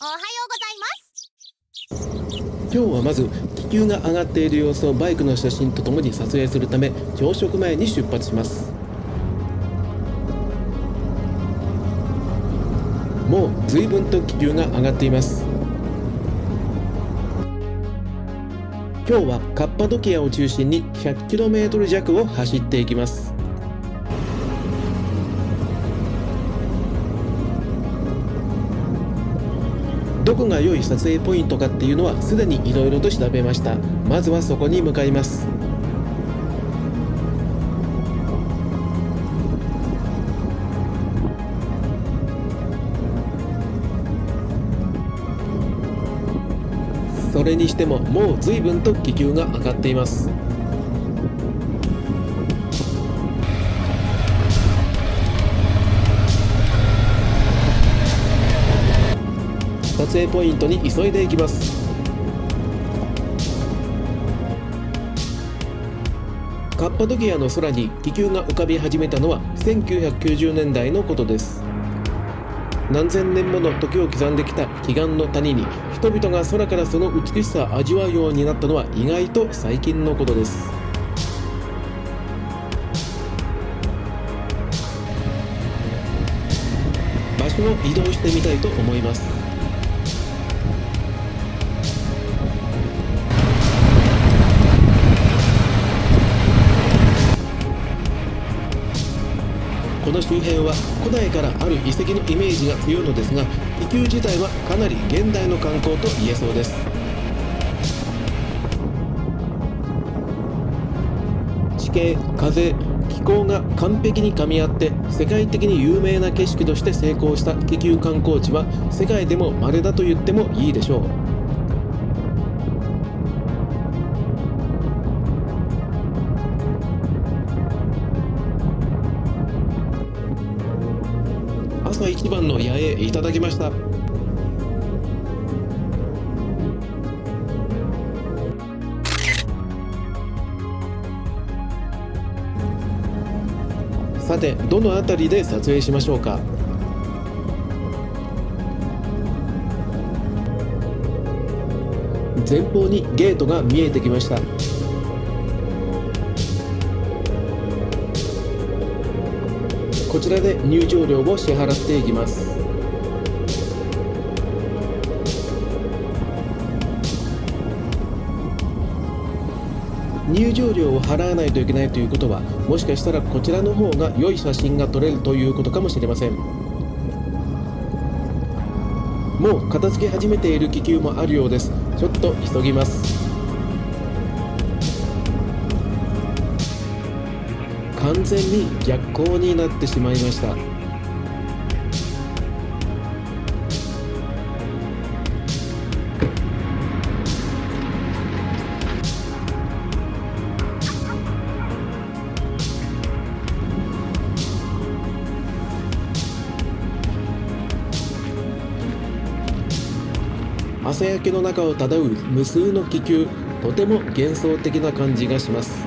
おはようございます。今日はまず気球が上がっている様子をバイクの写真とともに撮影するため朝食前に出発します。もう随分と気球が上がっています。今日はカッパドキアを中心に 100km 弱を走っていきます。どこが良い撮影ポイントかっていうのはすでにいろいろと調べました。まずはそこに向かいます。それにしてももう随分と気球が上がっています。撮影ポイントに急いでいきます。カッパドキアの空に気球が浮かび始めたのは1990年代のことです。何千年もの時を刻んできた奇岩の谷に人々が空からその美しさを味わうようになったのは意外と最近のことです。場所を移動してみたいと思います。この周辺は古代からある遺跡のイメージが強いのですが、気球自体はかなり現代の観光と言えそうです。地形、風、気候が完璧に噛み合って世界的に有名な景色として成功した気球観光地は世界でも稀だと言ってもいいでしょう。朝一番の野営いただきました。さて、どの辺りで撮影しましょうか。前方にゲートが見えてきました。こちらで入場料を支払っていきます。入場料を払わないといけないということは、もしかしたらこちらの方が良い写真が撮れるということかもしれません。もう片付け始めている気球もあるようです。ちょっと急ぎます。完全に逆光になってしまいました。朝焼けの中を漂う無数の気球、とても幻想的な感じがします。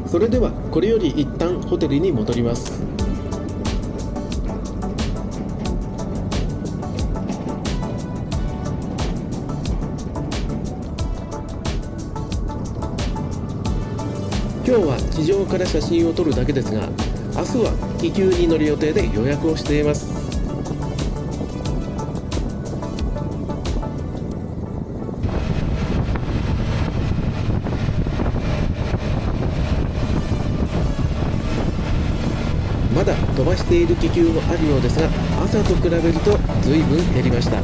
それではこれより一旦ホテルに戻ります。今日は地上から写真を撮るだけですが、明日は気球に乗る予定で予約をしています。まだ飛ばしている気球もあるようですが、朝と比べると随分減りました。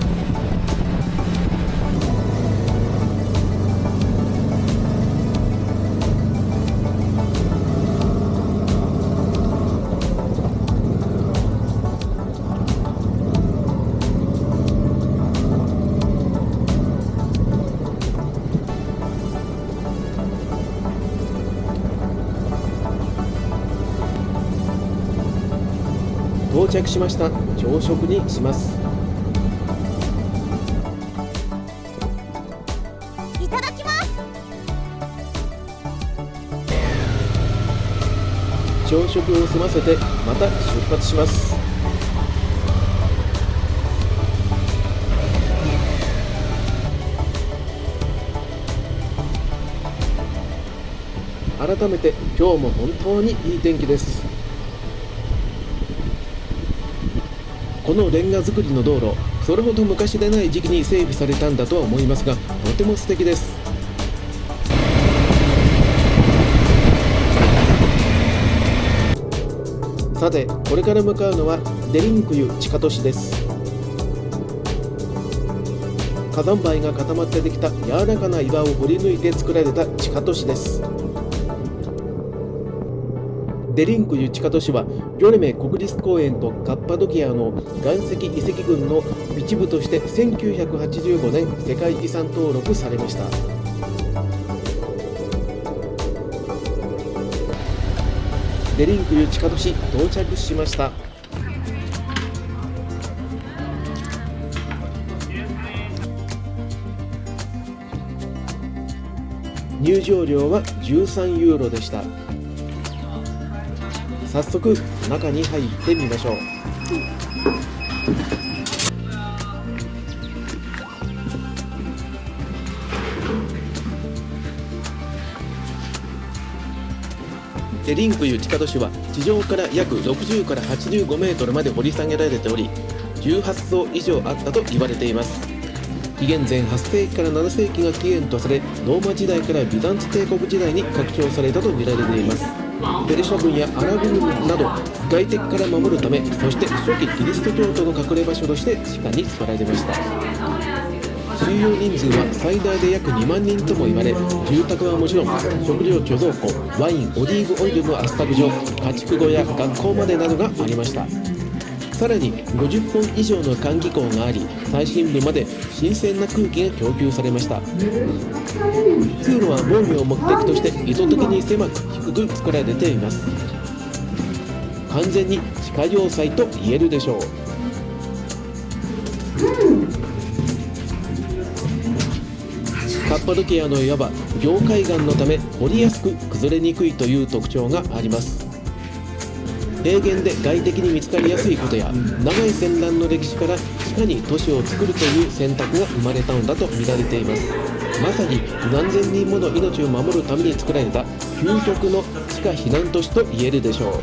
到着しました。朝食にします。いただきます。朝食を済ませてまた出発します。改めて今日も本当にいい天気です。このレンガ造りの道路、それほど昔でない時期に整備されたんだとは思いますが、とても素敵です。さて、これから向かうのはデリンクユ地下都市です。火山灰が固まってできた柔らかな岩を掘り抜いて作られた地下都市です。デリンクユ地下都市はギョレメ国立公園とカッパドキアの岩石遺跡群の一部として1985年世界遺産登録されました。デリンクユ地下都市到着しました。入場料は13ユーロでした。早速中に入ってみましょう。デリンクユ地下都市は地上から約60から85メートルまで掘り下げられており、18層以上あったと言われています。紀元前8世紀から7世紀が起源とされ、ローマ時代からビザンツ帝国時代に拡張されたと見られています。ペルシャ軍やアラブ軍など外敵から守るため、そして初期キリスト教徒の隠れ場所として地下に作られました。収容人数は最大で約2万人とも言われ、住宅はもちろん食料貯蔵庫、ワイン、オリーブオイルの圧搾所、家畜小屋、学校までなどがありました。さらに50本以上の換気口があり、最深部まで新鮮な空気が供給されました。通路は防御を目的として意図的に狭く低く作られています。完全に地下要塞と言えるでしょう。カッパドキアの岩は凝灰岩のため掘りやすく崩れにくいという特徴があります。平原で外敵に見つかりやすいことや、長い戦乱の歴史から地下に都市を作るという選択が生まれたのだと見られています。まさに何千人もの命を守るために作られた究極の地下避難都市と言えるでしょう。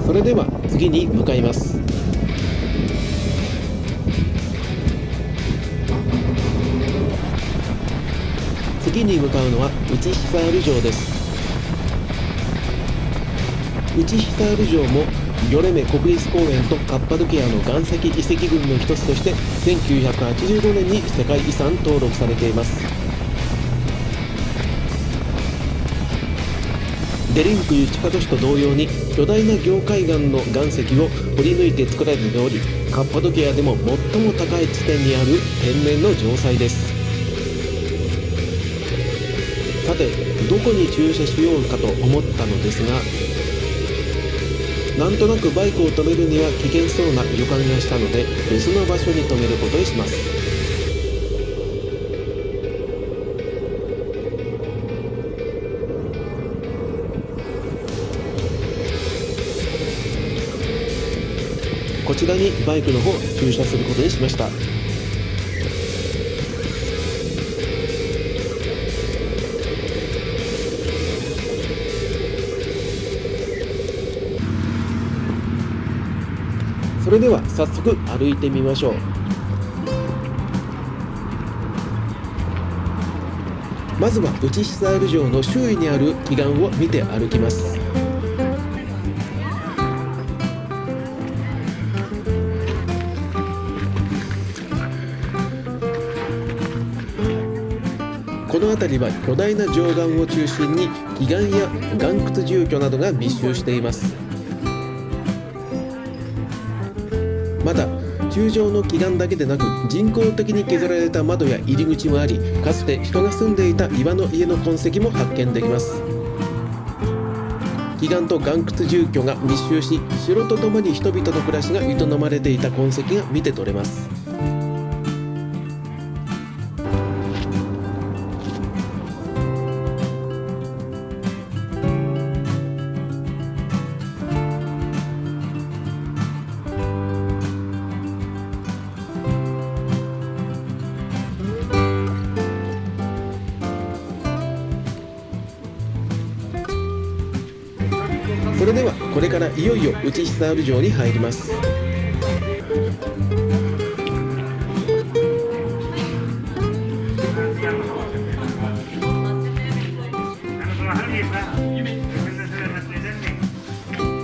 それでは次に向かいます。次に向かうのはウチヒサール城です。ウチヒサール城もギョレメ国立公園とカッパドキアの岩石遺跡群の一つとして1985年に世界遺産登録されています。デリンクいう地下都市と同様に巨大な凝灰岩の岩石を掘り抜いて作られており、カッパドキアでも最も高い地点にある天然の城塞です。さて、どこに駐車しようかと思ったのですが、なんとなくバイクを止めるには危険そうな予感がしたので、別の場所に止めることにします。こちらにバイクの方駐車することにしました。それでは早速歩いてみましょう。まずはウチヒサール城の周囲にある奇岩を見て歩きます。この辺りは巨大な城岩を中心に奇岩や岩窟住居などが密集しています。また柱状の奇岩だけでなく、人工的に削られた窓や入り口もあり、かつて人が住んでいた岩の家の痕跡も発見できます。奇岩と岩窟住居が密集し、城とともに人々の暮らしが営まれていた痕跡が見て取れます。それではこれからいよいよウチヒサール城に入ります。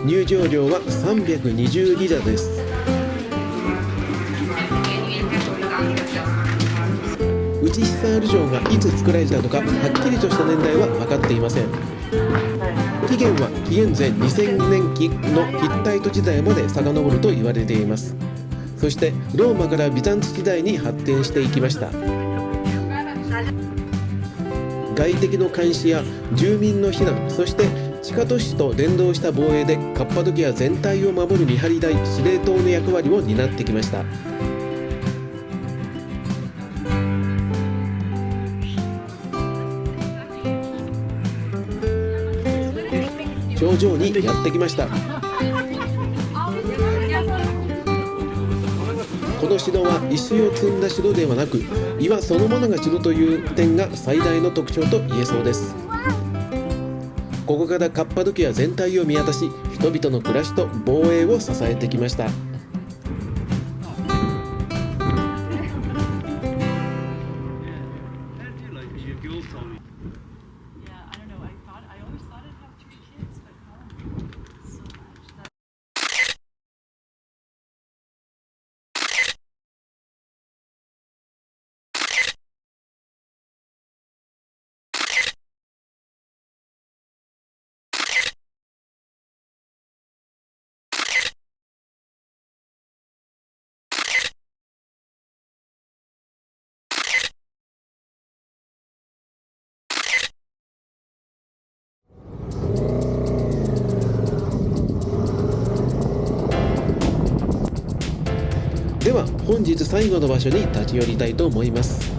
入場料は320リラです。ウチヒサール城がいつ作られたのかはっきりとした年代は分かっていません。起源は紀元前2000年期のヒッタイト時代まで遡ると言われています。そしてローマからビザンツ時代に発展していきました。外敵の監視や住民の避難、そして地下都市と連動した防衛でカッパドキア全体を守る見張り台、司令塔の役割を担ってきました。頂上にやってきました。この城は石を積んだ城ではなく、岩そのものが城という点が最大の特徴と言えそうです。ここからカッパドキア全体を見渡し、人々の暮らしと防衛を支えてきました。では本日最後の場所に立ち寄りたいと思います。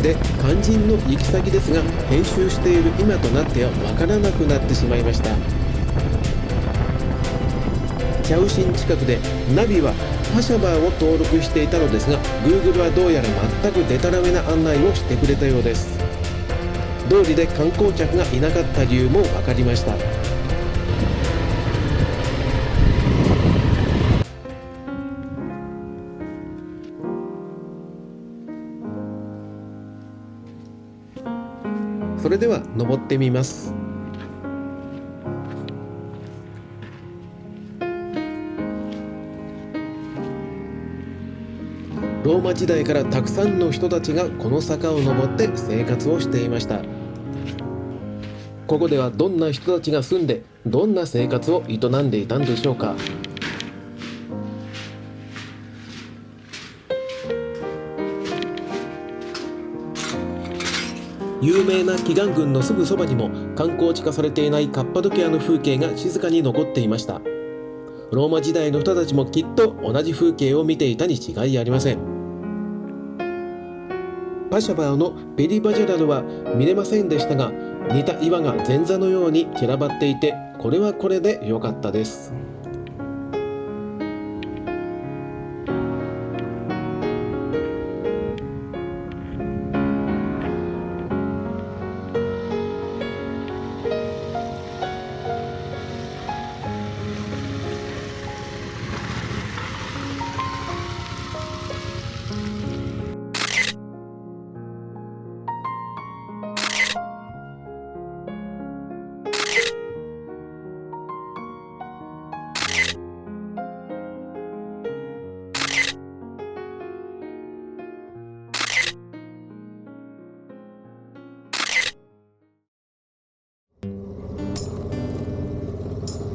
で、肝心の行き先ですが、編集している今となってはわからなくなってしまいました。チャウシン近くでナビはパシャバーを登録していたのですが、 Google はどうやら全くデタラメな案内をしてくれたようです。通りで観光客がいなかった理由も分かりました。それでは登ってみます。ローマ時代からたくさんの人たちがこの坂を登って生活をしていました。ここではどんな人たちが住んで、どんな生活を営んでいたんでしょうか。有名な祈願群のすぐそばにも観光地化されていないカッパドキアの風景が静かに残っていました。ローマ時代の人たちもきっと同じ風景を見ていたに違いありません。パシャバーのペリバジャラルは見れませんでしたが、似た岩が前座のように散らばっていて、これはこれで良かったです。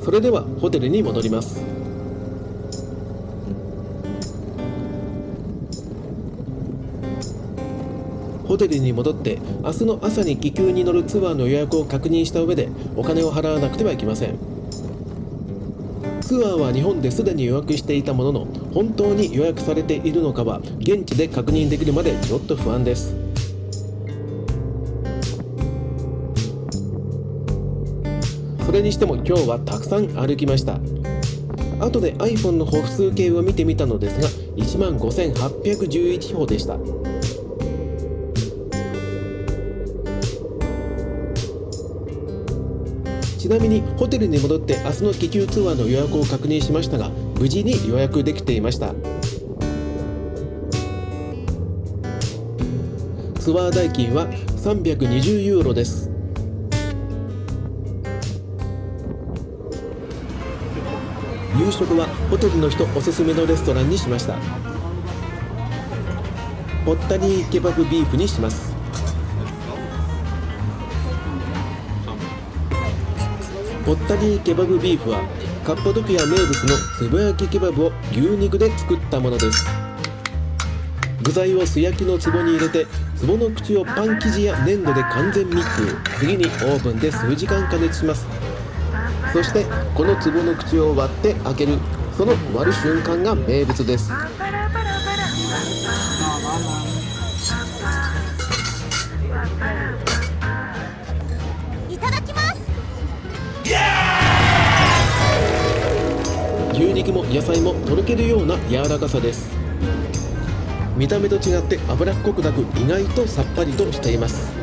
それではホテルに戻ります。ホテルに戻って明日の朝に気球に乗るツアーの予約を確認した上でお金を払わなくてはいけません。ツアーは日本ですでに予約していたものの、本当に予約されているのかは現地で確認できるまでちょっと不安です。それにしても今日はたくさん歩きました。後で iPhone の歩数計を見てみたのですが、15,811歩でした。ちなみにホテルに戻って明日の気球ツアーの予約を確認しましたが、無事に予約できていました。ツアー代金は320ユーロです。夕食はホテルの人おすすめのレストランにしました。ポッタリーケバブビーフにします。ポッタリーケバブビーフはカッパドキア名物のつぼ焼きケバブを牛肉で作ったものです。具材を素焼きの壺に入れて、壺の口をパン生地や粘土で完全密封、次にオーブンで数時間加熱します。そしてこの壺の口を割って開ける、その割る瞬間が名物です。いただきます。牛肉も野菜もとろけるような柔らかさです。見た目と違って脂っこくなく、意外とさっぱりとしています。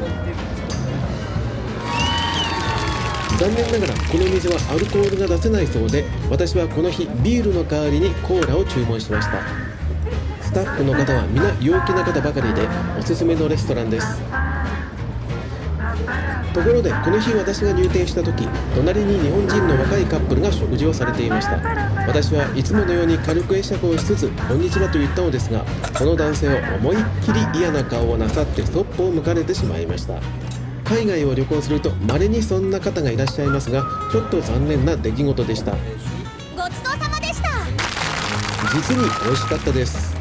残念ながらこの店はアルコールが出せないそうで、私はこの日ビールの代わりにコーラを注文しました。スタッフの方は皆陽気な方ばかりで、おすすめのレストランです。ところでこの日私が入店した時、隣に日本人の若いカップルが食事をされていました。私はいつものように軽く会釈をしつつこんにちはと言ったのですが、この男性は思いっきり嫌な顔をなさってそっぽを向かれてしまいました。海外を旅行すると稀にそんな方がいらっしゃいますが、ちょっと残念な出来事でした。ごちそうさまでした。実に美味しかったです。